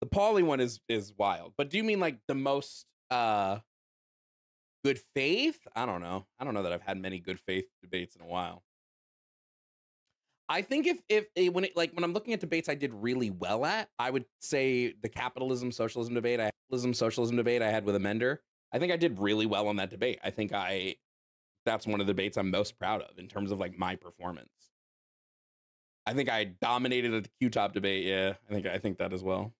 The poly one is wild. But do you mean like the most good faith? I don't know. I don't know that I've had many good faith debates in a while. I think when I'm looking at debates I did really well at, I would say the capitalism socialism debate I had with Amender. I think I did really well on that debate. I think that's one of the debates I'm most proud of in terms of like my performance. I think I dominated at the Q-top debate. Yeah, I think that as well.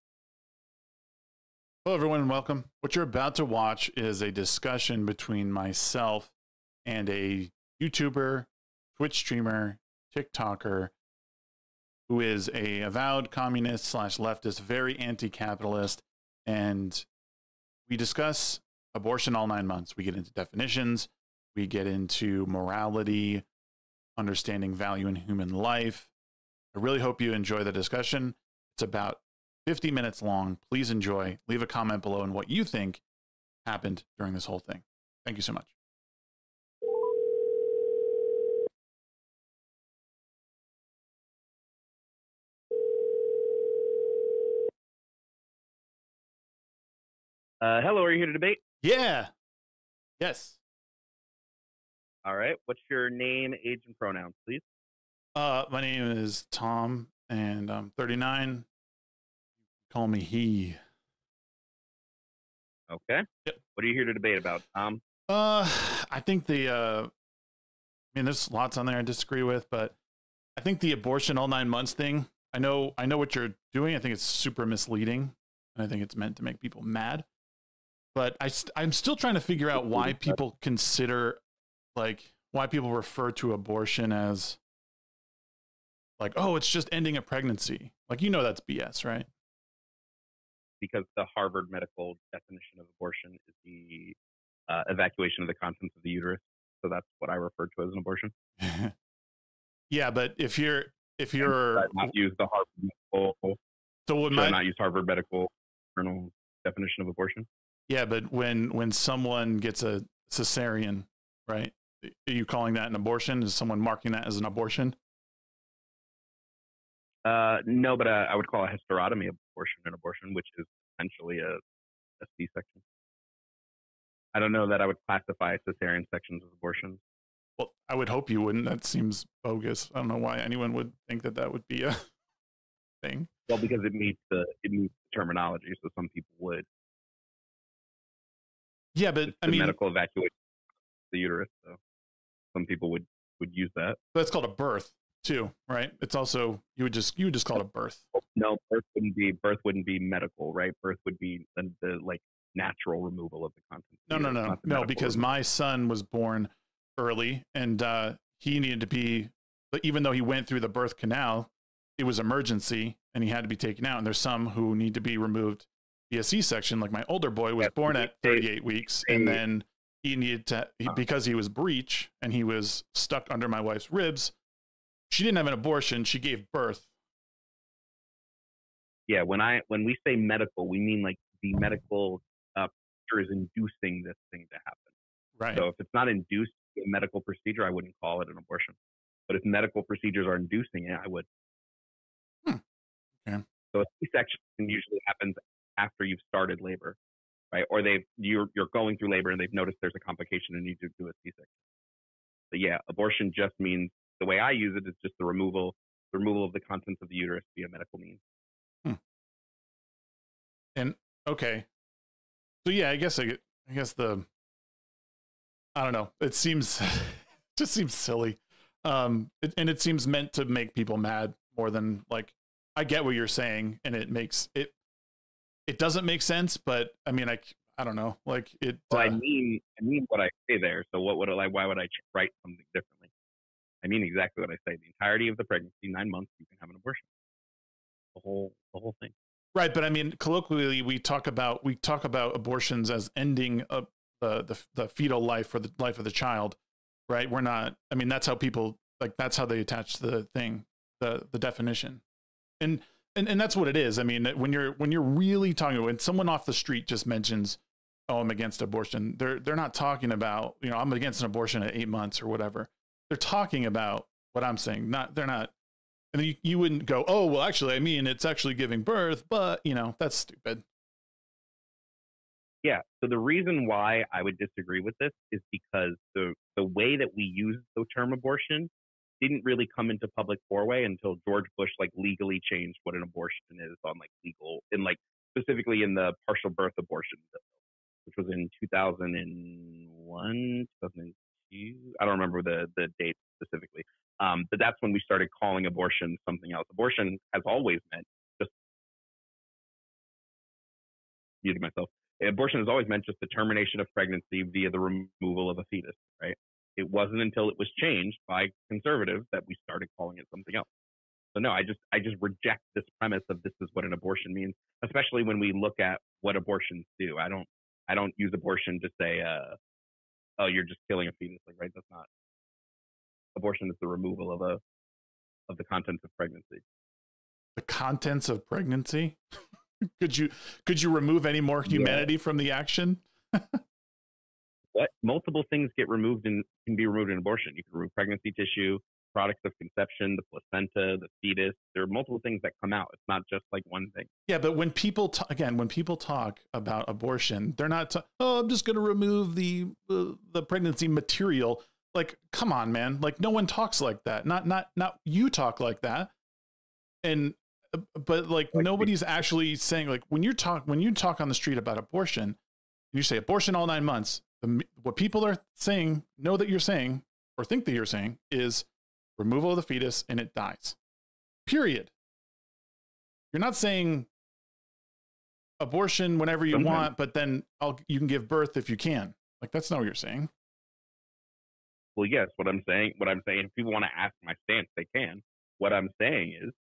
Hello, everyone, and welcome. What you're about to watch is a discussion between myself and a YouTuber, Twitch streamer, TikToker, who is a avowed communist / leftist, very anti-capitalist, and we discuss abortion all 9 months. We get into definitions, we get into morality, understanding value in human life. I really hope you enjoy the discussion. It's about 50 minutes long. Please enjoy. Leave a comment below on what you think happened during this whole thing. Thank you so much. Hello, are you here to debate? Yeah. Yes. All right. What's your name, age, and pronouns, please? My name is Tom, and I'm 39. Call me he. Okay. Yep. What are you here to debate about, Tom? I think there's lots on there I disagree with, but I think the abortion all 9 months thing, I know what you're doing. I think it's super misleading, and I think it's meant to make people mad. But I'm still trying to figure out why people why people refer to abortion as like, oh, it's just ending a pregnancy. Like, that's BS, right? Because the Harvard medical definition of abortion is the evacuation of the contents of the uterus. So that's what I refer to as an abortion. Yeah, but if you're not use the Harvard medical, not use Harvard medical journal definition of abortion. Yeah, but when someone gets a cesarean, right? Are you calling that an abortion? Is someone marking that as an abortion? No, but I would call a hysterotomy abortion an abortion, which is essentially a C-section. I don't know that I would classify cesarean sections as abortions. Well, I would hope you wouldn't. That seems bogus. I don't know why anyone would think that would be a thing. Well, because it meets the terminology, so some people would. Yeah, but I mean, medical evacuation of the uterus. So some people would use that. But it's called a birth too, right? It's also you would just call it a birth. No, birth wouldn't be medical, right? Birth would be the like natural removal of the contents. No, because my son was born early, and he needed to be, even though he went through the birth canal, it was emergency, and he had to be taken out. And there's some who need to be removed via C-section. Like my older boy was born at 38 weeks, and then he needed to, because he was breech and he was stuck under my wife's ribs. She didn't have an abortion; she gave birth. Yeah, when we say medical, we mean like the medical procedure is inducing this thing to happen. Right. So if it's not induced a medical procedure, I wouldn't call it an abortion. But if medical procedures are inducing it, I would. Okay. So a C-section usually happens after you've started labor, right? Or you're going through labor and they've noticed there's a complication and you need to do a C-section. But yeah, abortion just means, the way I use it is just the removal of the contents of the uterus via medical means. And okay, so yeah, I guess I don't know. It seems just seems silly, and it seems meant to make people mad more than like. I get what you're saying, and it makes it. It doesn't make sense, but I mean, I don't know, like it. Well, I mean what I say there. So why would I write something differently? I mean exactly what I say. The entirety of the pregnancy, 9 months, you can have an abortion. The whole thing. Right, but I mean, colloquially, we talk about abortions as ending the fetal life for the life of the child, right? We're not. I mean, that's how people that's how they attach the thing, the definition, and that's what it is. I mean, when you're really talking, when someone off the street just mentions, "Oh, I'm against abortion," they're not talking about, I'm against an abortion at 8 months or whatever. They're talking about what I'm saying. They're not And you wouldn't go, oh, well, actually, I mean, it's actually giving birth, but, you know, that's stupid. Yeah. So the reason why I would disagree with this is because the way that we use the term abortion didn't really come into public foray until George Bush like legally changed what an abortion is on like legal in like specifically in the partial birth abortion bill, which was in 2001, 2002. I don't remember the date specifically. But that's when we started calling abortion something else. Abortion has always meant just muted myself. Abortion has always meant just the termination of pregnancy via the removal of a fetus, right? It wasn't until it was changed by conservatives that we started calling it something else. So no, I just reject this premise of this is what an abortion means, especially when we look at what abortions do. I don't use abortion to say, oh, you're just killing a fetus, like right? That's not abortion. Is the removal of the contents of pregnancy. The contents of pregnancy. Could you remove any more humanity from the action? What multiple things get removed and can be removed in abortion? You can remove pregnancy tissue, products of conception, the placenta, the fetus. There are multiple things that come out. It's not just like one thing. Yeah, but when people talk about abortion, they're not. Oh, I'm just going to remove the pregnancy material. Like, come on, man. Like, no one talks like that. Not you talk like that. And but like nobody's actually saying, like, when you talk on the street about abortion, and you say abortion all 9 months, what people are saying, know that you're saying, or think that you're saying, is removal of the fetus and it dies. Period. You're not saying abortion whenever you want, but then you can give birth if you can. Like, that's not what you're saying. Well, yes, what I'm saying, if people want to ask my stance, they can. What I'm saying is,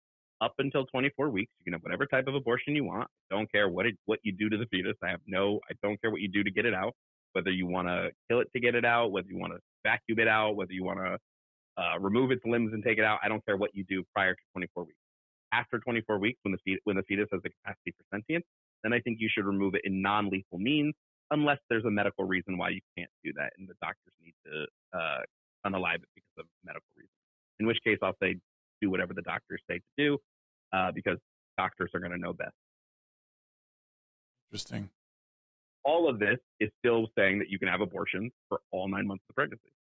up until 24 weeks, you can have whatever type of abortion you want. I don't care what you do to the fetus. I don't care what you do to get it out, whether you want to kill it to get it out, whether you want to vacuum it out, whether you want to remove its limbs and take it out. I don't care what you do prior to 24 weeks. After 24 weeks, when the fetus has the capacity for sentience, then I think you should remove it in non-lethal means, unless there's a medical reason why you can't do that, and the doctors need to unalive it because of medical reasons. In which case, I'll say do whatever the doctors say to do, because doctors are going to know best. Interesting. All of this is still saying that you can have abortions for all 9 months of pregnancy.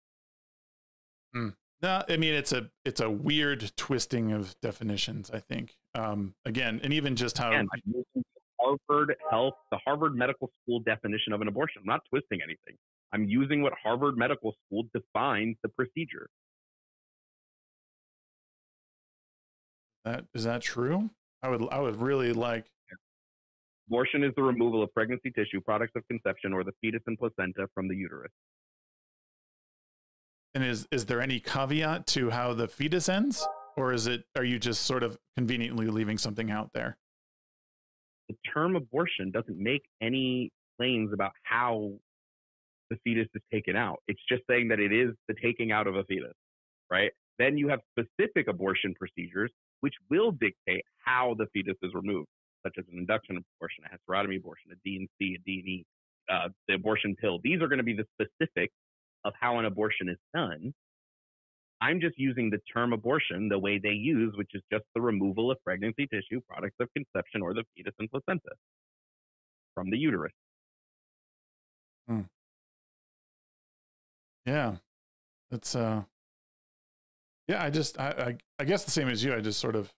No, I mean, it's a weird twisting of definitions, I think. Again, and even just how Harvard the Harvard Medical School definition of an abortion. I'm not twisting anything. I'm using what Harvard Medical School defines the procedure. Is that true? I would really like. Abortion is the removal of pregnancy tissue, products of conception, or the fetus and placenta from the uterus. And is there any caveat to how the fetus ends, or are you just sort of conveniently leaving something out there? The term abortion doesn't make any claims about how the fetus is taken out. It's just saying that it is the taking out of a fetus, right? Then you have specific abortion procedures which will dictate how the fetus is removed, such as an induction abortion, a hysterectomy abortion, a D&C, a D&E, the abortion pill. These are going to be the specifics of how an abortion is done. I'm just using the term abortion the way they use, which is just the removal of pregnancy tissue, products of conception, or the fetus and placenta from the uterus. Yeah, that's yeah. I guess the same as you. I just sort of,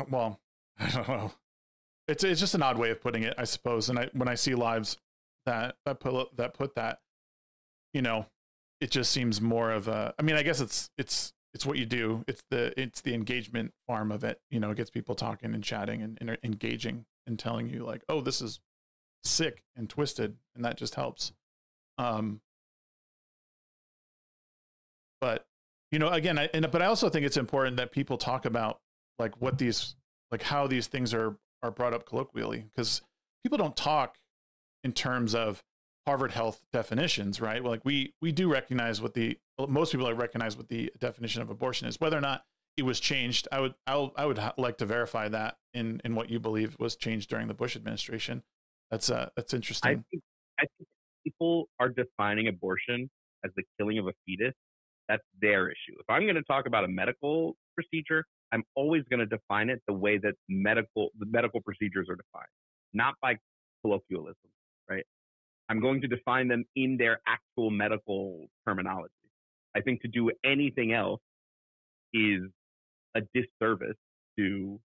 well, I don't know. It's just an odd way of putting it, I suppose. And when I see lives that put that, you know, it just seems more of a. I mean, I guess it's what you do. It's the engagement form of it. You know, it gets people talking and chatting and engaging and telling you like, oh, this is sick and twisted, and that just helps. But you know, again, but I also think it's important that people talk about like how these things are brought up colloquially, because people don't talk in terms of Harvard Health definitions, right? Well, like we do recognize most people recognize what the definition of abortion is. Whether or not it was changed, I would like to verify that in what you believe was changed during the Bush administration. That's interesting. I think people are defining abortion as the killing of a fetus. That's their issue. If I'm going to talk about a medical procedure, I'm always going to define it the way that the medical procedures are defined, not by colloquialism, right? I'm going to define them in their actual medical terminology. I think to do anything else is a disservice to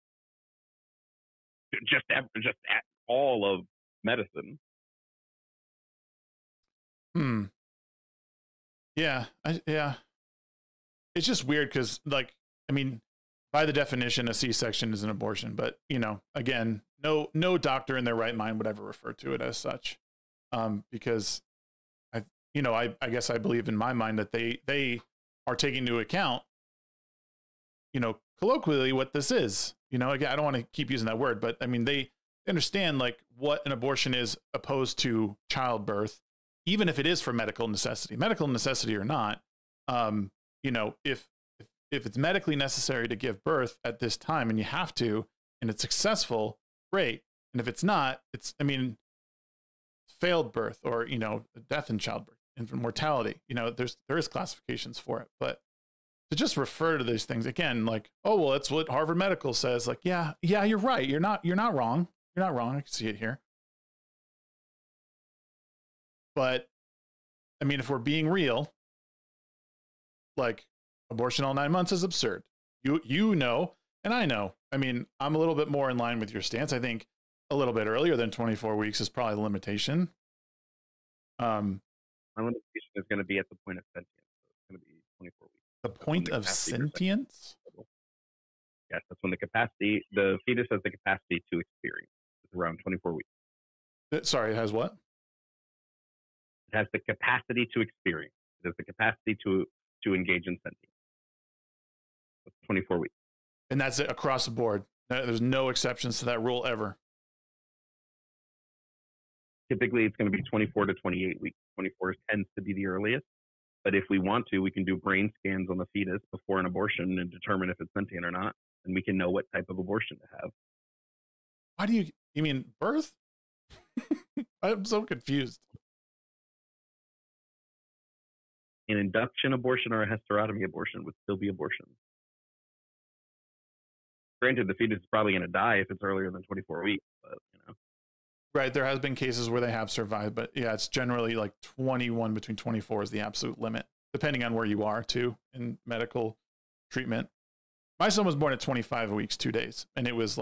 just all of medicine. Yeah. Yeah. It's just weird because, like, I mean, by the definition, a C-section is an abortion, but, you know, again, no doctor in their right mind would ever refer to it as such, because I guess I believe in my mind that they are taking into account, you know, colloquially what this is. You know, again, I don't want to keep using that word, but I mean, they understand like what an abortion is opposed to childbirth, even if it is for medical necessity or not. You know, if it's medically necessary to give birth at this time and you have to, and it's successful, great. And if it's not, failed birth or, you know, death in childbirth, infant mortality, you know, there is classifications for it. But to just refer to these things again, like, oh, well, that's what Harvard Medical says. Like, yeah, you're right. You're not wrong. You're not wrong. I can see it here. But I mean, if we're being real, like, abortion all 9 months is absurd. You know, and I know. I mean, I'm a little bit more in line with your stance. I think a little bit earlier than 24 weeks is probably the limitation. My limitation is going to be at the point of sentience. So it's going to be 24 weeks. The point of sentience? Yes, that's when the fetus has the capacity to experience. It's around 24 weeks. Sorry, it has what? It has the capacity to experience. It has the capacity to engage in sentience. 24 weeks. And that's it across the board. There's no exceptions to that rule ever. Typically, it's going to be 24 to 28 weeks. 24 tends to be the earliest. But if we want to, we can do brain scans on the fetus before an abortion and determine if it's sentient or not. And we can know what type of abortion to have. Why do you mean birth? I'm so confused. An induction abortion or a hysterectomy abortion would still be abortion. Granted, the fetus is probably going to die if it's earlier than 24 weeks, but, you know. Right, there has been cases where they have survived, but yeah, it's generally like 21 between 24 is the absolute limit, depending on where you are, too, in medical treatment. My son was born at 25 weeks, 2 days, and it was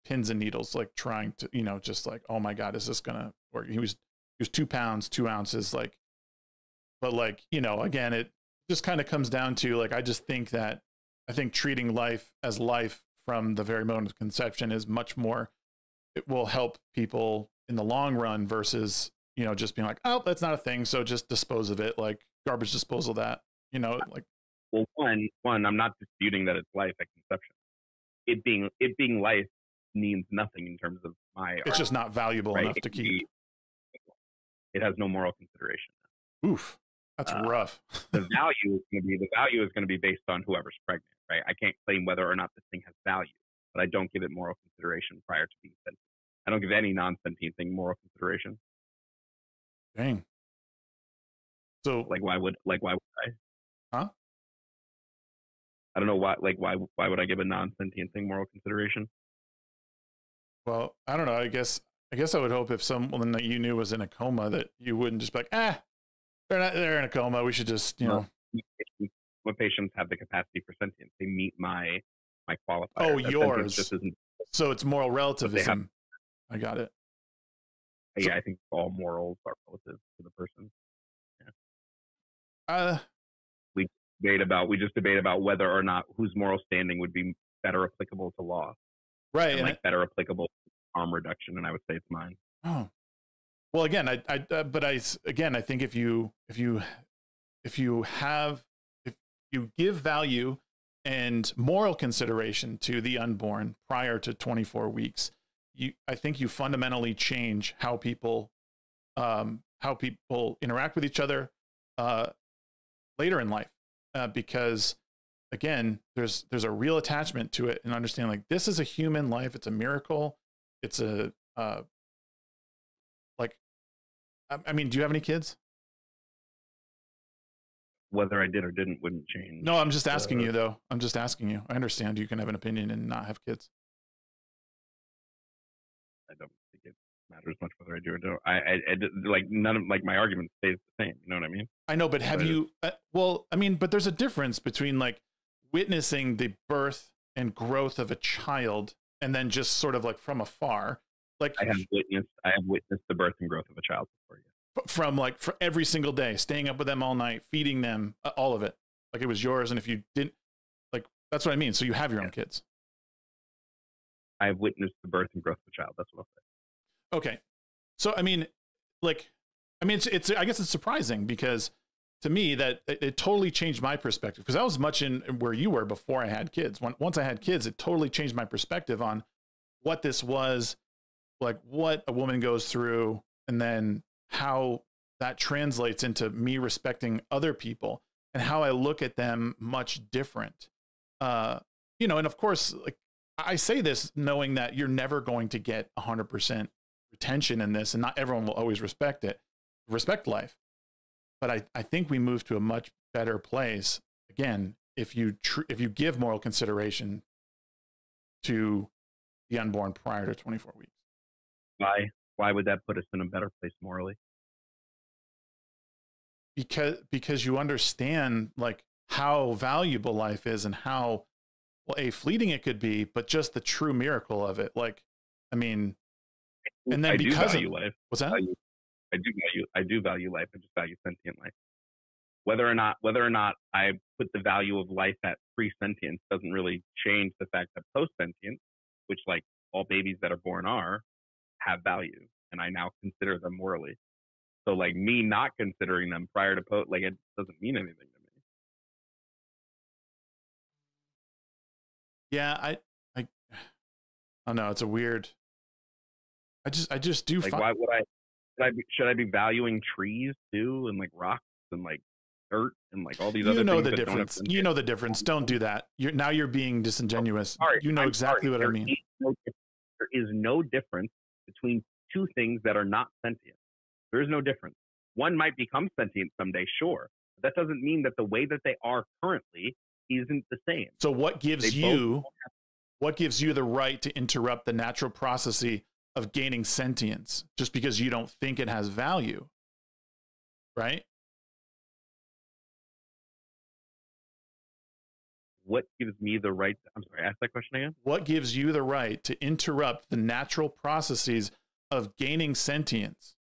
pins and needles, like trying to, you know, just like, oh my God, is this going to work? He was 2 pounds, 2 ounces, like, but like, you know, again, it just kind of comes down to like, I think treating life as life from the very moment of conception is much more, it will help people in the long run versus, you know, just being like, oh, that's not a thing, so just dispose of it, like garbage disposal, that, you know, like. Well, one, I'm not disputing that it's life at conception. It being life means nothing in terms of my. It's just not valuable enough to keep. It has no moral consideration. Oof, that's rough. The value is going to be based on whoever's pregnant, right? I can't claim whether or not this thing has value, but I don't give it moral consideration prior to being sentient. I don't give any non-sentient thing moral consideration. Dang. So, why would I? Huh? I don't know why. Why would I give a non-sentient thing moral consideration? Well, I don't know. I guess I would hope if someone that you knew was in a coma that you wouldn't just be like, they're in a coma, we should just, you know. What patients have the capacity for sentience? They meet my qualifier. Oh, yours. So it's moral relativism. I got it. Yeah, I think all morals are relative to the person. Yeah. We just debate about whether or not whose moral standing would be better applicable to law. Right. And like better applicable to harm reduction, and I would say it's mine. Oh. Well, again, I think if you give value and moral consideration to the unborn prior to 24 weeks, I think you fundamentally change how people interact with each other later in life, because again, there's a real attachment to it, and understanding like this is a human life. It's a miracle. It's a I mean, do you have any kids? whether I did or didn't wouldn't change. No, I'm just asking you, though. I'm just asking you. I understand you can have an opinion and not have kids. I don't think it matters much whether I do or don't. I like none of like my argument stays the same. You know what I mean? I know, but have you? Well, I mean, but there's a difference between like witnessing the birth and growth of a child and then just sort of like from afar. Like I have witnessed the birth and growth of a child before you. From like for every single day, staying up with them all night, feeding them, all of it, like it was yours. And if you didn't, like that's what I mean. So you have your own kids. I have witnessed the birth and growth of a child. That's what I'll say. Okay. So, I mean, it's I guess it's surprising because to me that it totally changed my perspective because I was much in where you were before I had kids. Once I had kids, it totally changed my perspective on what this was, like what a woman goes through, and then how that translates into me respecting other people and how I look at them much different. You know, and of course, like, I say this knowing that you're never going to get 100% retention in this, and not everyone will always respect life. But I think we move to a much better place again if you give moral consideration to the unborn prior to 24 weeks. Why would that put us in a better place morally? Because you understand like how valuable life is and how fleeting it could be, but just the true miracle of it. Like, I mean, and then because of life. What's that? I do value life. I just value sentient life. Whether or not I put the value of life at pre-sentience doesn't really change the fact that post-sentience, which like all babies that are born have value, and I now consider them morally. So like me not considering them prior to post, like it doesn't mean anything to me. Yeah, I don't know. It's a weird. I just do. Like, why would should I be valuing trees too, and like rocks and like dirt and like all these other things? You know the difference. You know the difference. Don't do that. You're being disingenuous. Sorry, you know exactly what I mean. There is no difference between two things that are not sentient. There is no difference. One might become sentient someday, sure. But that doesn't mean that the way that they are currently isn't the same. So what gives you the right to interrupt the natural process of gaining sentience just because you don't think it has value? Right? What gives me the right I'm sorry, ask that question again. What gives you the right to interrupt the natural processes of gaining sentience?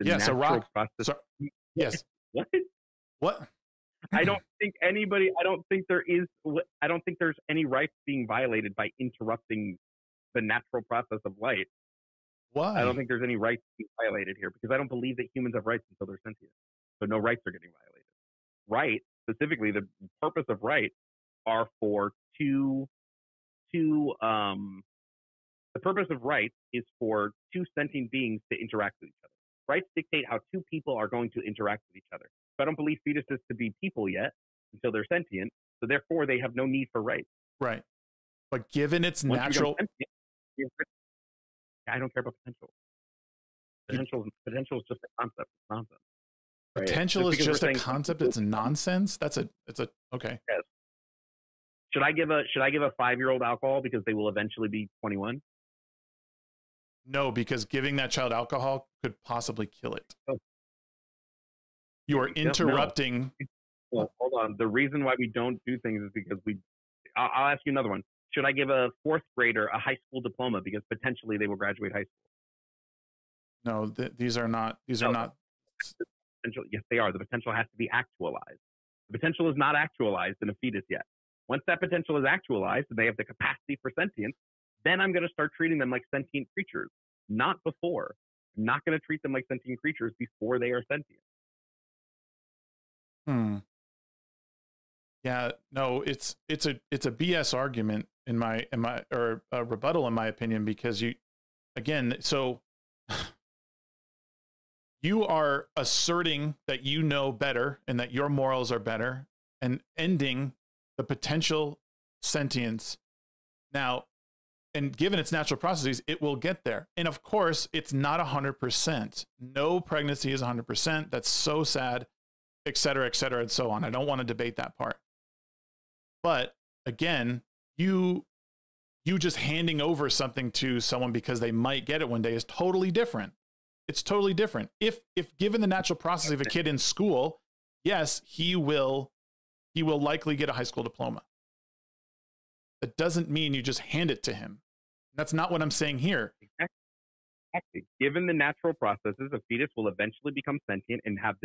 Yes, a rock. Yes. What? I don't think there's any rights being violated by interrupting the natural process of light. Why? I don't think there's any rights being violated here because I don't believe that humans have rights until they're sentient. So no rights are getting violated. Right, specifically the purpose of rights are for the purpose of rights is for two sentient beings to interact with each other. Rights dictate how two people are going to interact with each other. So I don't believe fetuses to be people yet until they're sentient. So therefore, they have no need for rights. Right. But given its natural... I don't care about potential. Potential is just a concept. It's nonsense. Right? Potential is just a concept. It's nonsense. It's a okay. Yes. Should I give a 5-year-old alcohol because they will eventually be 21? No, because giving that child alcohol could possibly kill it. Oh. You are interrupting. No. Well, hold on. The reason why we don't do things is because I'll ask you another one. Should I give a 4th grader a high school diploma because potentially they will graduate high school? No, these are not. These are not. Potential, yes, they are. The potential has to be actualized. The potential is not actualized in a fetus yet. Once that potential is actualized and they have the capacity for sentience, then I'm going to start treating them like sentient creatures, not before. I'm not going to treat them like sentient creatures before they are sentient. Yeah, no, it's a BS argument or a rebuttal in my opinion, because so you are asserting that you know better and that your morals are better and ending the potential sentience. Now, and given its natural processes, it will get there. And of course, it's not 100%. No pregnancy is 100%. That's so sad, et cetera, and so on. I don't want to debate that part. But again, you just handing over something to someone because they might get it one day is totally different. It's totally different. If given the natural process of a kid in school, yes, he will likely get a high school diploma. That doesn't mean you just hand it to him. That's not what I'm saying here. Exactly. Given the natural processes, a fetus will eventually become sentient and have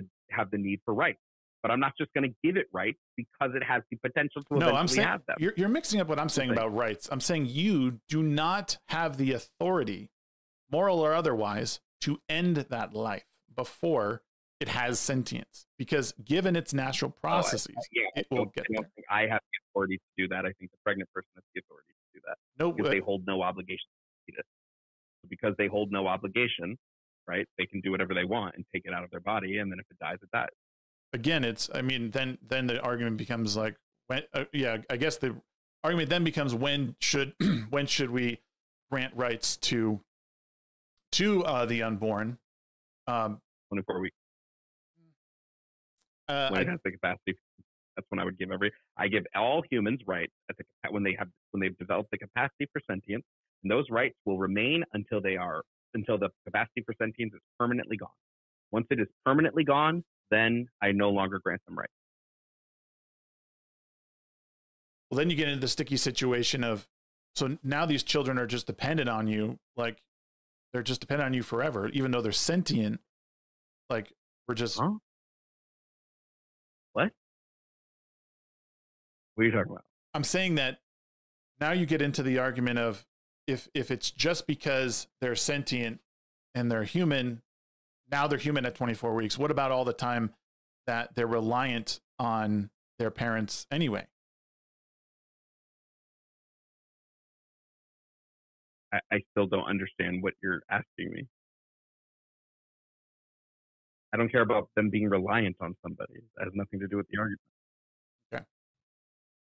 the need for rights. But I'm not just going to give it rights because it has the potential to eventually have them. You're mixing up what I'm saying about rights. I'm saying you do not have the authority, moral or otherwise, to end that life before it has sentience. Because given its natural processes, it will get there. I have the authority to do that. I think the pregnant person has the authority to do that. No, because they hold no obligation to do this. Because they hold no obligation, right? They can do whatever they want and take it out of their body, and then if it dies, it dies. Again, then the argument becomes like, when, I guess the argument then becomes when should we grant rights to the unborn? 24 weeks. When it has the capacity, that's when I give all humans rights when they've developed the capacity for sentience, and those rights will remain until the capacity for sentience is permanently gone. Once it is permanently gone, then I no longer grant them rights. Well, then you get into the sticky situation of, so now these children are just dependent on you, like they're just dependent on you forever, even though they're sentient. Like we're just. Huh? What? What are you talking about? I'm saying that now you get into the argument of if it's just because they're sentient and they're human, now they're human at 24 weeks. What about all the time that they're reliant on their parents anyway? I still don't understand what you're asking me. I don't care about them being reliant on somebody. That has nothing to do with the argument. Okay.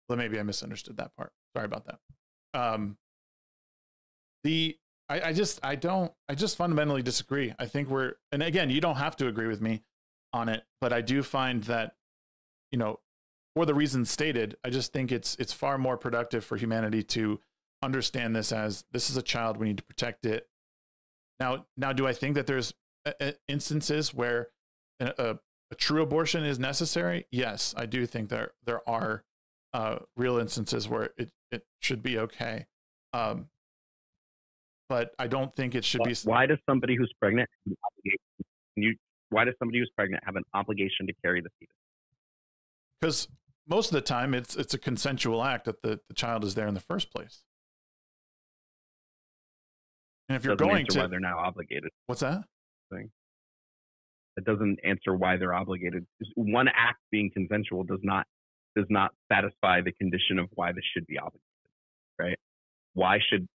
Well, maybe I misunderstood that part. Sorry about that. I just fundamentally disagree. I think and again, you don't have to agree with me on it, but I do find that, for the reasons stated, I just think it's far more productive for humanity to understand this is a child. We need to protect it. Now, do I think that there's instances where a true abortion is necessary? Yes, I do think there are real instances where it should be okay. But I don't think it should be. Why does somebody who's pregnant have an obligation to carry the fetus? Because most of the time it's a consensual act that the child is there in the first place. And if you're going to, why they're now obligated. What's that? It doesn't answer why they're obligated. One act being consensual does not satisfy the condition of why this should be obligated, right? Why should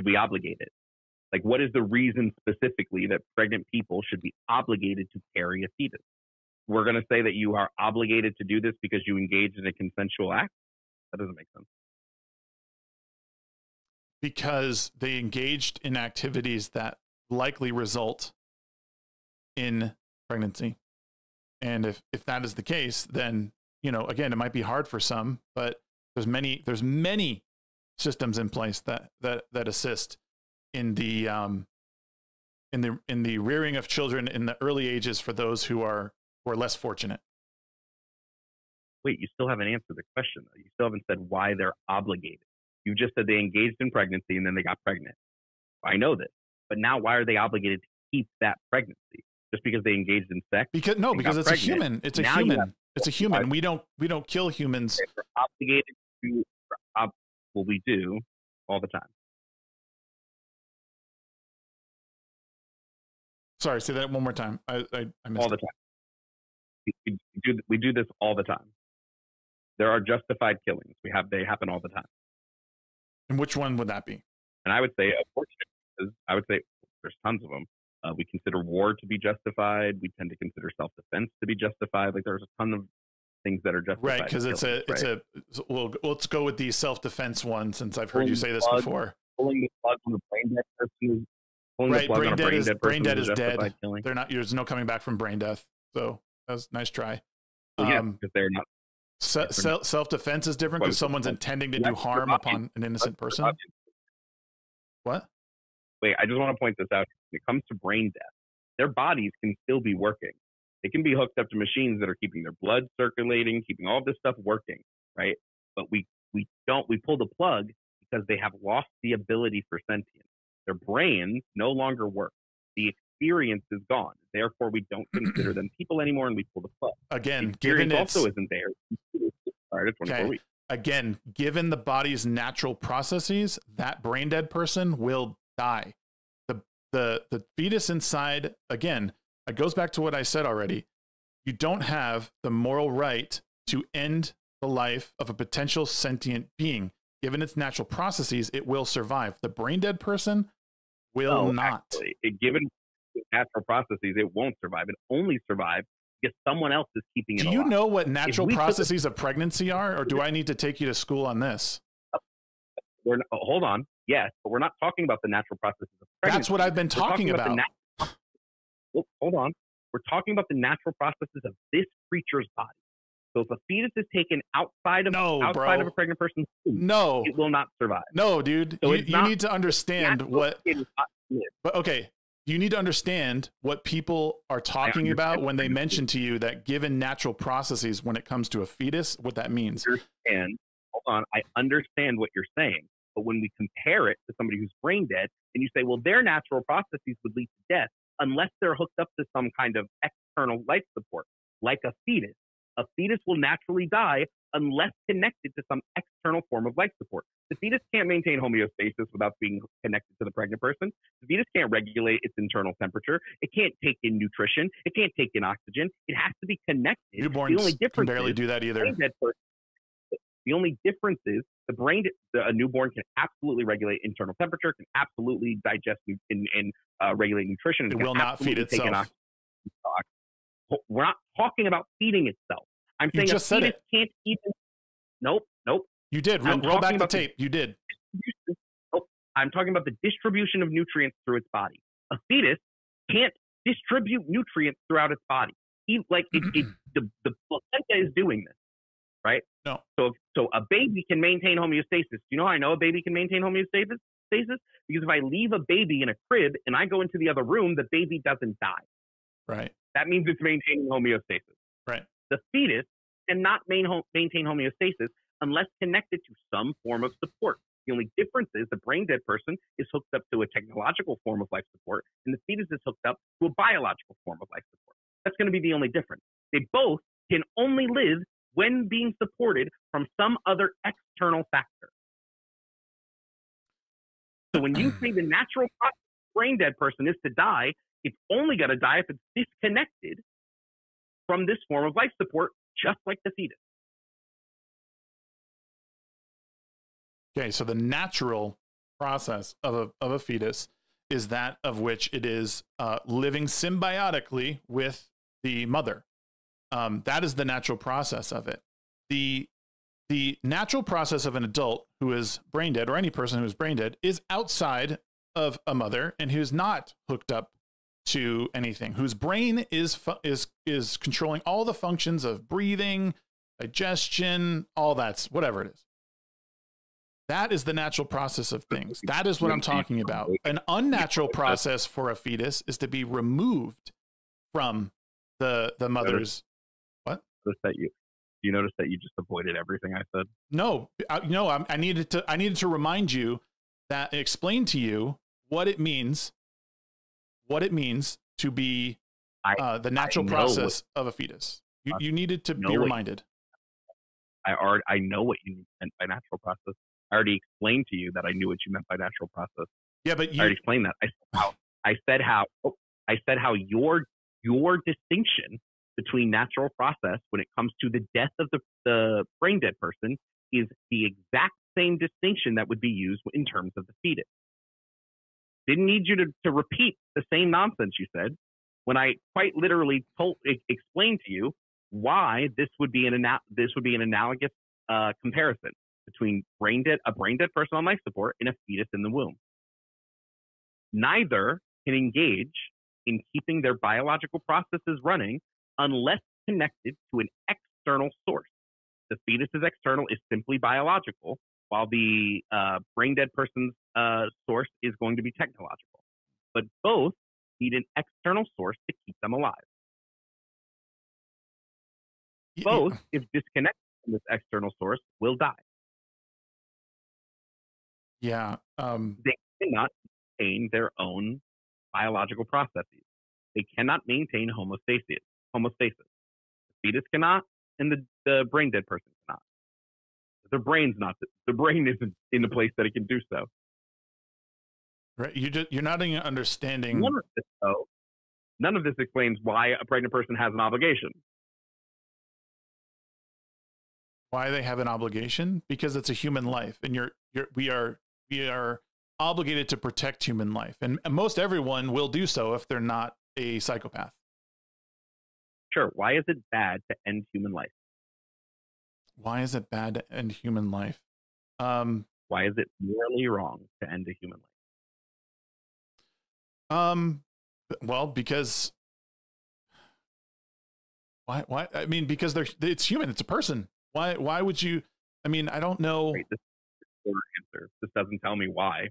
we obligate it? Like, what is the reason specifically that pregnant people should be obligated to carry a fetus? We're going to say that you are obligated to do this because you engaged in a consensual act? That doesn't make sense. Because they engaged in activities that likely result in pregnancy. And if that is the case, then, again, it might be hard for some, but there's many systems in place that assist in the rearing of children in the early ages for those who are less fortunate. Wait, you still haven't answered the question, though. You still haven't said why they're obligated. You just said they engaged in pregnancy and then they got pregnant. I know this, but now why are they obligated to keep that pregnancy? Just because they engaged in sex? Because it's a human. It's a human. It's a human. We don't kill humans. We're obligated to. Well, we do all the time. Sorry, say that one more time. I missed all the time. We do this all the time. There are justified killings. They happen all the time. And which one would that be? And I would say, there's tons of them. We consider war to be justified. We tend to consider self-defense to be justified. Like, there's a ton of things that are justified. Right, because let's go with the self-defense one, since I've heard you say this before. pulling the plug on the brain dead person is pulling the Right, plug on a brain dead person brain dead is is a dead. justified killing. They're not. There's no coming back from brain death. So that was a nice try. Well, yeah, because they're not. Self-defense is different because someone's intending to do harm upon an innocent person. What? Wait, I just want to point this out. When it comes to brain death, their bodies can still be working. They can be hooked up to machines that are keeping their blood circulating, keeping all this stuff working, right? But we pull the plug because they have lost the ability for sentience. Their brains no longer work. The experience is gone. Therefore, we don't consider them people anymore, and we pull the plug. Again, given also isn't there. Okay. Again, given the body's natural processes, that brain dead person will die. The fetus inside, again, it goes back to what I said already. You don't have the moral right to end the life of a potential sentient being. Given its natural processes, it will survive. The brain dead person will not. Actually, given natural processes, it won't survive. It only survives because someone else is keeping it alive. Do you know what natural processes of pregnancy are, or do I need to take you to school on this? Hold on. Yes, but we're not talking about the natural processes of pregnancy. That's what I've been talking about. Hold on. We're talking about the natural processes of this creature's body. So if a fetus is taken outside of a pregnant person's womb, it will not survive. No, dude. So you need to understand what. But okay, you need to understand what people are talking about when they mention to you that given natural processes, when it comes to a fetus, what that means. Hold on. I understand what you're saying. But when we compare it to somebody who's brain dead, and you say, well, their natural processes would lead to death unless they're hooked up to some kind of external life support, like a fetus. A fetus will naturally die unless connected to some external form of life support. The fetus can't maintain homeostasis without being connected to the pregnant person. The fetus can't regulate its internal temperature. It can't take in nutrition. It can't take in oxygen. It has to be connected. Newborns can barely do that either. The only difference is a newborn can absolutely regulate internal temperature, can absolutely digest and regulate nutrition. It will not feed itself. We're not talking about feeding itself. I'm saying a fetus can't even. Nope. You did. Roll back the tape. You did. Nope. I'm talking about the distribution of nutrients through its body. A fetus can't distribute nutrients throughout its body. The placenta is doing this, right? No. So a baby can maintain homeostasis. You know how I know a baby can maintain homeostasis? Because if I leave a baby in a crib and I go into the other room, the baby doesn't die. Right. That means it's maintaining homeostasis. Right. The fetus cannot maintain homeostasis unless connected to some form of support. The only difference is the brain dead person is hooked up to a technological form of life support, and the fetus is hooked up to a biological form of life support. That's going to be the only difference. They both can only live when being supported from some other external factor. So when you say the natural process of a brain dead person is to die, it's only going to die if it's disconnected from this form of life support, just like the fetus. Okay, so the natural process of a fetus is that of which it is living symbiotically with the mother. That is the natural process of it. The natural process of an adult who is brain dead, or any person who is brain dead, is outside of a mother and who's not hooked up to anything, whose brain is controlling all the functions of breathing, digestion, all that's whatever it is. That is the natural process of things. That is what I'm talking about. An unnatural process for a fetus is to be removed from the mother's. What? You notice that you just avoided everything I said? No, I needed to remind you that, explain to you what it means to be the natural process of a fetus. You needed to be reminded. I know what you meant by natural process. I already explained to you that I knew what you meant by natural process. Yeah, but I already explained that. I said how your distinction between natural process when it comes to the death of the brain dead person is the exact same distinction that would be used in terms of the fetus. Didn't need you to repeat the same nonsense you said when I quite literally explained to you why this would be an analogous comparison. between a brain dead person on life support and a fetus in the womb. Neither can engage in keeping their biological processes running unless connected to an external source. The fetus is external, is simply biological, while the brain dead person's source is going to be technological. But both need an external source to keep them alive. Both, if disconnected from this external source, will die. Yeah. They cannot maintain their own biological processes. They cannot maintain homeostasis. The fetus cannot, and the brain dead person cannot. The brain isn't in the place that it can do so. Right. You're not even understanding. None of this explains why a pregnant person has an obligation. Why they have an obligation? Because it's a human life, and we are obligated to protect human life, and most everyone will do so if they're not a psychopath. Sure. Why is it bad to end human life? Why is it bad to end human life? Why is it morally wrong to end a human life? Well, because why? I mean, because it's human. It's a person. Why would you? I mean, I don't know. Right, this is the answer. This doesn't tell me why.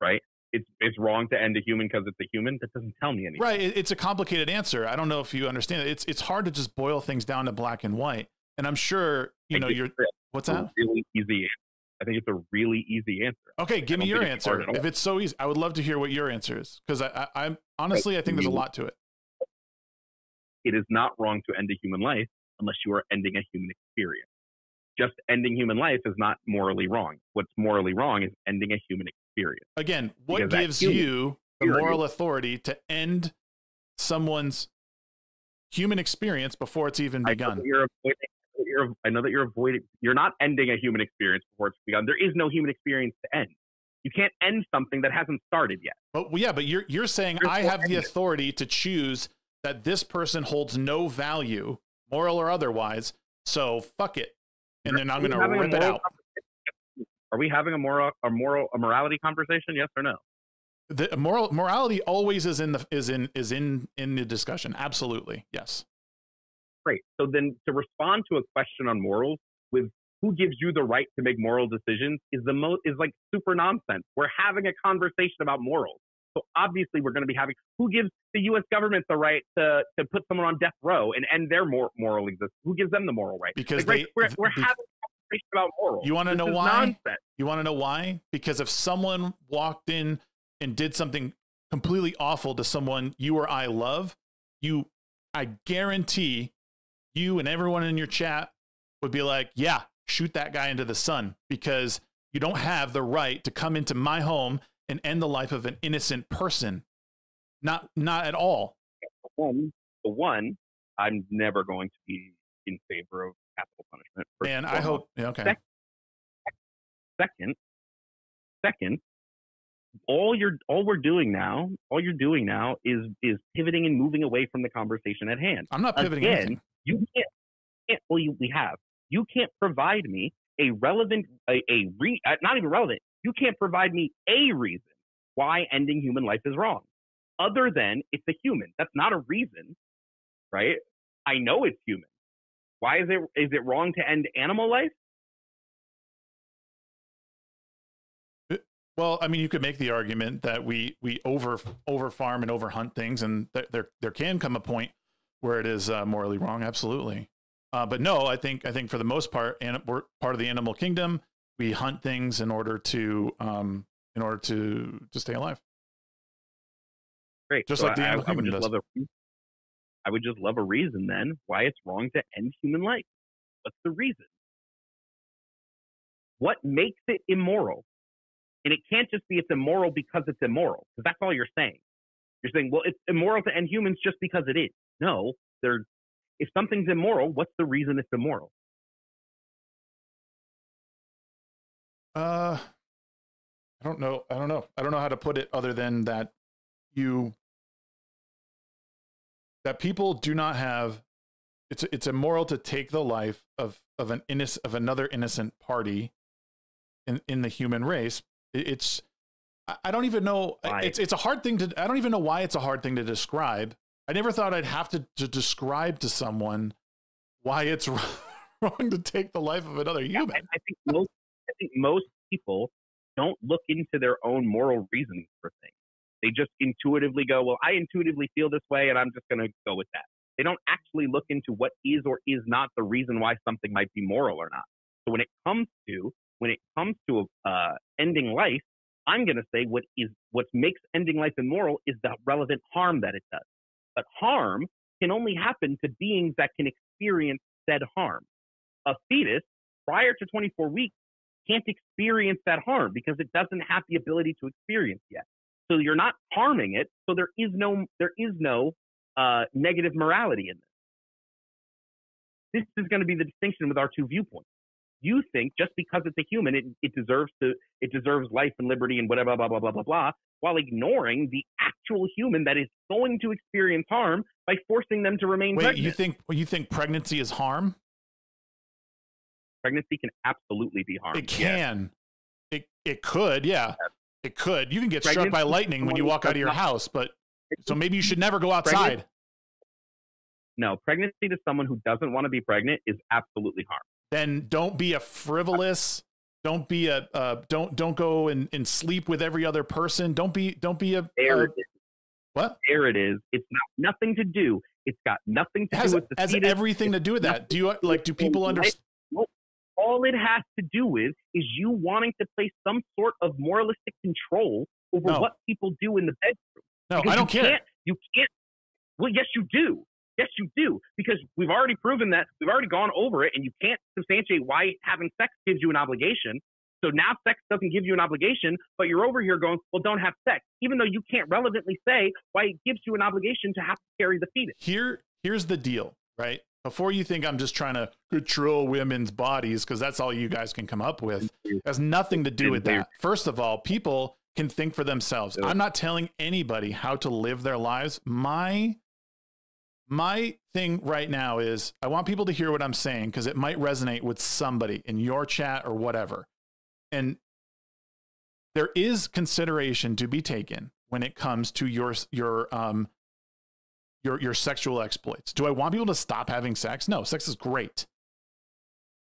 Right? It's wrong to end a human because it's a human. That doesn't tell me anything. Right. It's a complicated answer. I don't know if you understand it. It's hard to just boil things down to black and white. And I'm sure what's that? Really easy. I think it's a really easy answer. Okay, give me your answer. If it's so easy, I would love to hear what your answer is, because I'm honestly, I think there's a lot to it. It is not wrong to end a human life unless you are ending a human experience. Just ending human life is not morally wrong. What's morally wrong is ending a human experience. Again, what gives you the moral authority to end someone's human experience before it's even begun? I know that you're not ending a human experience before it's begun. There is no human experience to end. You can't end something that hasn't started yet. But yeah, but you're saying I have the authority to choose that this person holds no value, moral or otherwise, so fuck it. And then I'm going to rip it out. Are we having a morality conversation? Yes or no? The morality always is in the discussion. Absolutely. Yes. Great. So then to respond to a question on morals with who gives you the right to make moral decisions is like super nonsense. We're having a conversation about morals. So obviously we're going to be having who gives the U.S. government the right to put someone on death row and end their moral existence? Who gives them the moral right? Because we're having a conversation about morals. You want to know why? Nonsense. You want to know why? Because if someone walked in and did something completely awful to someone you or I love, I guarantee you and everyone in your chat would be like, yeah, shoot that guy into the sun, because you don't have the right to come into my home and end the life of an innocent person. Not at all. For one, I'm never going to be in favor of capital punishment. And I hope, yeah, okay. Second, all you're doing now is pivoting and moving away from the conversation at hand. I'm not pivoting anything. You can't provide me a relevant, not even relevant. You can't provide me a reason why ending human life is wrong, other than it's a human. That's not a reason, right? I know it's human. Why is it wrong to end animal life? Well, I mean, you could make the argument that we over farm and over hunt things, and there can come a point where it is morally wrong. Absolutely. But no, I think for the most part, and we're part of the animal kingdom. We hunt things in order to stay alive. Great. Just so like the animal kingdom does. I would just love a reason then why it's wrong to end human life. What's the reason? What makes it immoral? And it can't just be it's immoral because it's immoral, because that's all you're saying. You're saying, well, it's immoral to end humans just because it is. No, if something's immoral, what's the reason it's immoral? I don't know. I don't know how to put it other than that people do not have, it's immoral to take the life of another innocent party in the human race. It's, I don't even know. Why? It's a hard thing to, I don't even know why it's a hard thing to describe. I never thought I'd have to describe to someone why it's wrong to take the life of another human. I think most people don't look into their own moral reasons for things. They just intuitively go, well, I intuitively feel this way, and I'm just going to go with that. They don't actually look into what is or is not the reason why something might be moral or not. So when it comes to ending life, I'm going to say what makes ending life immoral is the relevant harm that it does. But harm can only happen to beings that can experience said harm. A fetus, prior to 24 weeks, can't experience that harm because it doesn't have the ability to experience yet. So you're not harming it. So there is no negative morality in this. This is going to be the distinction with our two viewpoints. You think just because it's a human, it deserves life and liberty and whatever, blah, blah, blah, blah, blah, while ignoring the actual human that is going to experience harm by forcing them to remain pregnant. You think pregnancy is harm? Pregnancy can absolutely be harm. It can. Yes. It could, yeah. It could. You can get Pregnancy struck by lightning when you walk out of your house, but so maybe you should never go outside. No, pregnancy to someone who doesn't want to be pregnant is absolutely harm. Then don't be a frivolous. Don't be a don't go and sleep with every other person. Don't be a what? There it is. It's nothing to do. It's got nothing to do with the has fetus. Everything to do with that. Do people understand? All it has to do with is you wanting to place some sort of moralistic control over what people do in the bedroom. No, because I don't care. You can't. Well, yes, you do. Yes, you do. Because we've already proven that. We've already gone over it, and you can't substantiate why having sex gives you an obligation. So now sex doesn't give you an obligation, but you're over here going, well, don't have sex, even though you can't relevantly say why it gives you an obligation to have to carry the fetus. Here's the deal, right? Before you think I'm just trying to control women's bodies, because that's all you guys can come up with, it has nothing to do with that. First of all, people can think for themselves. I'm not telling anybody how to live their lives. My thing right now is I want people to hear what I'm saying because it might resonate with somebody in your chat or whatever. And there is consideration to be taken when it comes to your sexual exploits. Do I want people to stop having sex? No, sex is great.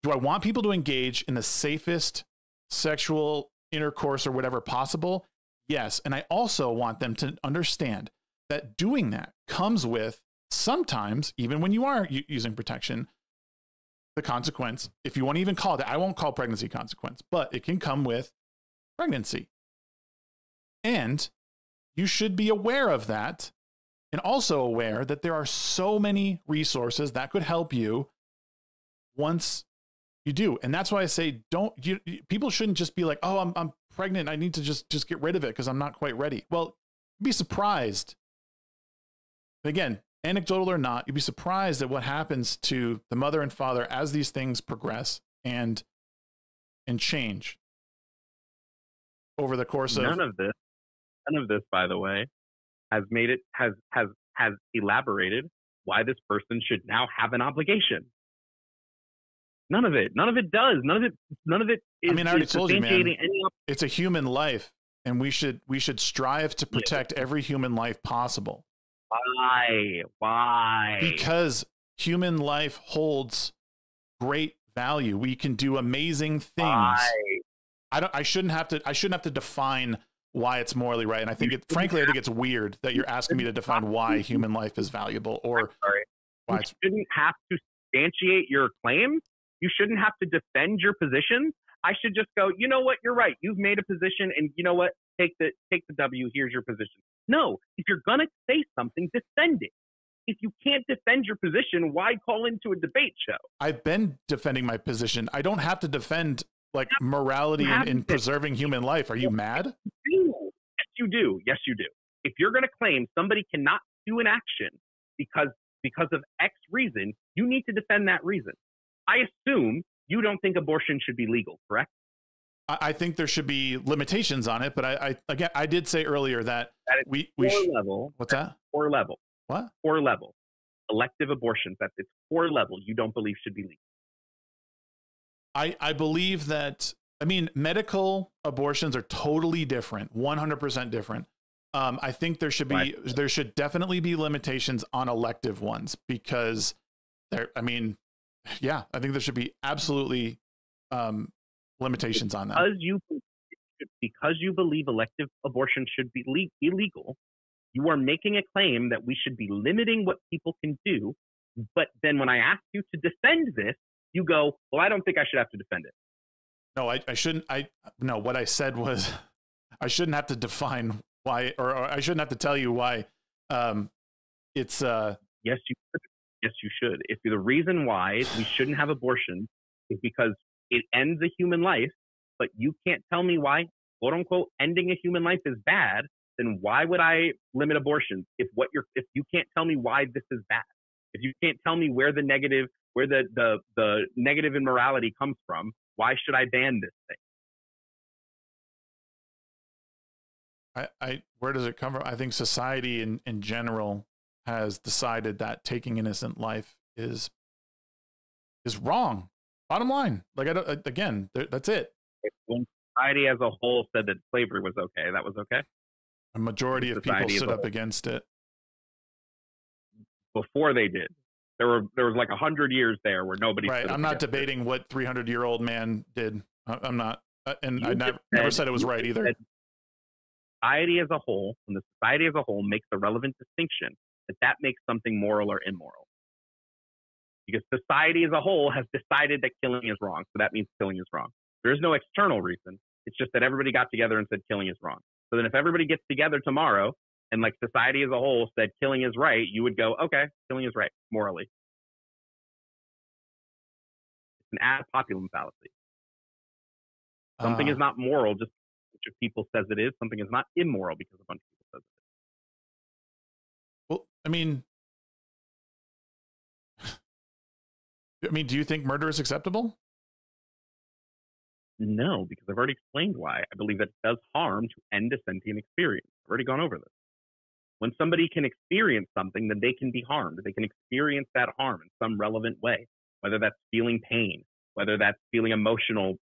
Do I want people to engage in the safest sexual intercourse or whatever possible? Yes. And I also want them to understand that doing that comes with sometimes, even when you are using protection, the consequence, if you want to even call it that, I won't call pregnancy consequence, but it can come with pregnancy. And you should be aware of that. And also aware that there are so many resources that could help you once you do. And that's why I say people shouldn't just be like, oh, I'm pregnant. I need to just get rid of it because I'm not quite ready. Well, be surprised. Again, anecdotal or not, you'd be surprised at what happens to the mother and father as these things progress and change over the course of. None of this, by the way, has made it has elaborated why this person should now have an obligation. None of it does. None of it is. I mean, I already told you, man. It's a human life, and we should strive to protect every human life possible. Why? Because human life holds great value. We can do amazing things. Why? I shouldn't have to define why it's morally right. And I think frankly, I think it's weird that you're asking me to define why human life is valuable or why you shouldn't have to substantiate your claims. You shouldn't have to defend your position. I should just go, you know what? You're right. You've made a position and you know what? Take the W. Here's your position. No, if you're going to say something, defend it. If you can't defend your position, why call into a debate show? I've been defending my position. I don't have to defend like morality in preserving human life. Are you mad? Yes, you do. Yes, you do. If you're going to claim somebody cannot do an action because of X reason, you need to defend that reason. I assume you don't think abortion should be legal, correct? I think there should be limitations on it, but I did say earlier that we level. What's that? Core level. What? Core level. Elective abortions at its core level, you don't believe should be legal. I believe that, I mean, medical abortions are totally different, 100% different. I think there should definitely be limitations on elective ones because I mean, yeah, I think there should be absolutely limitations on that. Because you believe elective abortion should be illegal, you are making a claim that we should be limiting what people can do. But then when I ask you to defend this, you go, well, I don't think I should have to defend it. No, I shouldn't. No, what I said was I shouldn't have to define why, or I shouldn't have to tell you why. It's yes, you should. Yes, you should. If the reason why we shouldn't have abortion is because it ends a human life, but you can't tell me why, quote unquote, ending a human life is bad, then why would I limit abortion if you can't tell me why this is bad? If you can't tell me where the negative immorality comes from, why should I ban this thing? Where does it come from? I think society in general has decided that taking innocent life is wrong. Bottom line, like that's it. When society as a whole said that slavery was okay, that was okay. A majority of people stood up against it. Before they did, there was like 100 years there where nobody. Right, I'm not debating what 300-year-old man did. I'm not, and I never said it was right either. Society as a whole, when the society as a whole makes the relevant distinction that makes something moral or immoral, because society as a whole has decided that killing is wrong, so that means killing is wrong. There is no external reason. It's just that everybody got together and said killing is wrong. So then if everybody gets together tomorrow and like society as a whole said killing is right, you would go, okay, killing is right, morally. It's an ad populum fallacy. Something is not moral just because a bunch of people says it is. Something is not immoral because a bunch of people says it is. Well, I mean, do you think murder is acceptable? No, because I've already explained why. I believe that it does harm to end a sentient experience. I've already gone over this. When somebody can experience something, then they can be harmed. They can experience that harm in some relevant way, whether that's feeling pain, whether that's feeling emotional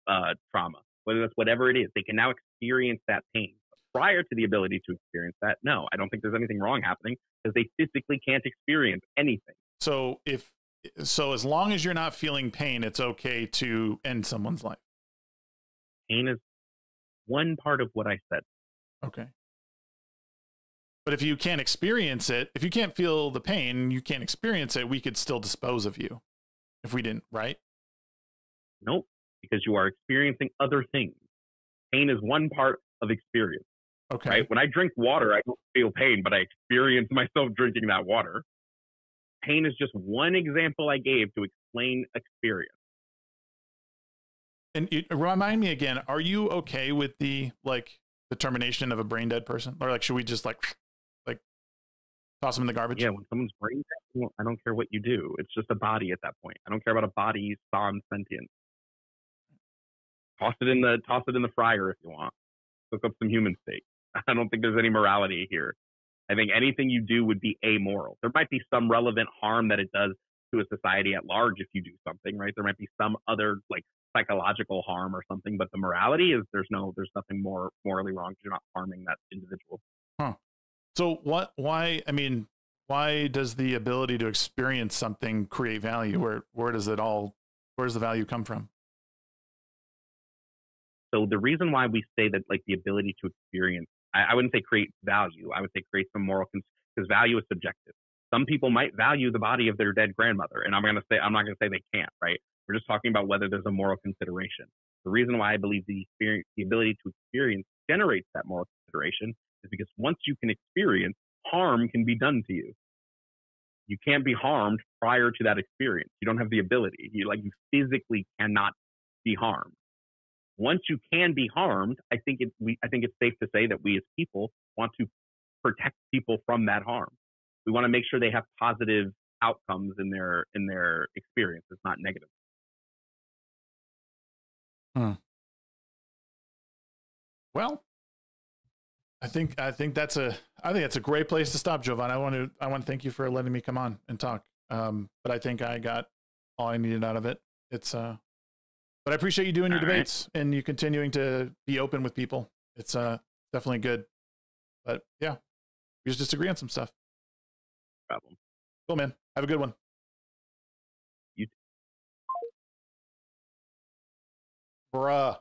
trauma, whether that's whatever it is. They can now experience that pain. But prior to the ability to experience that, no, I don't think there's anything wrong happening because they physically can't experience anything. So as long as you're not feeling pain, it's okay to end someone's life. Pain is one part of what I said. Okay. But if you can't experience it, if you can't feel the pain, you can't experience it, we could still dispose of you if we didn't, right? Nope, because you are experiencing other things. Pain is one part of experience. Okay. Right? When I drink water, I don't feel pain, but I experience myself drinking that water. Pain is just one example I gave to explain experience. And remind me again, are you okay with the termination of a brain dead person? Or should we just like toss them in the garbage? Yeah, when someone's brain dead, I don't care what you do. It's just a body at that point. I don't care about a body sentient. Toss it in the fryer if you want. Cook up some human steak. I don't think there's any morality here. I think anything you do would be amoral. There might be some relevant harm that it does to a society at large if you do something, right? There might be some other psychological harm or something, but the morality is there's nothing more morally wrong because you're not harming that individual. Huh. So why does the ability to experience something create value? Where does the value come from? So the reason why we say that the ability to experience, I wouldn't say create value. I would say create some moral, because value is subjective. Some people might value the body of their dead grandmother, and I'm not going to say they can't, right? We're just talking about whether there's a moral consideration. The reason why I believe the ability to experience generates that moral consideration is because once you can experience, harm can be done to you. You can't be harmed prior to that experience. You don't have the ability. You physically cannot be harmed. Once you can be harmed, I think it's safe to say that we as people want to protect people from that harm. We want to make sure they have positive outcomes in their experience. It's not negative. Well, I think that's a great place to stop, Jovan. I want to thank you for letting me come on and talk. But I think I got all I needed out of it. It's But I appreciate you doing your All right. debates and you continuing to be open with people. It's definitely good. But yeah, we just disagree on some stuff. Problem. Cool, man. Have a good one. You Bruh.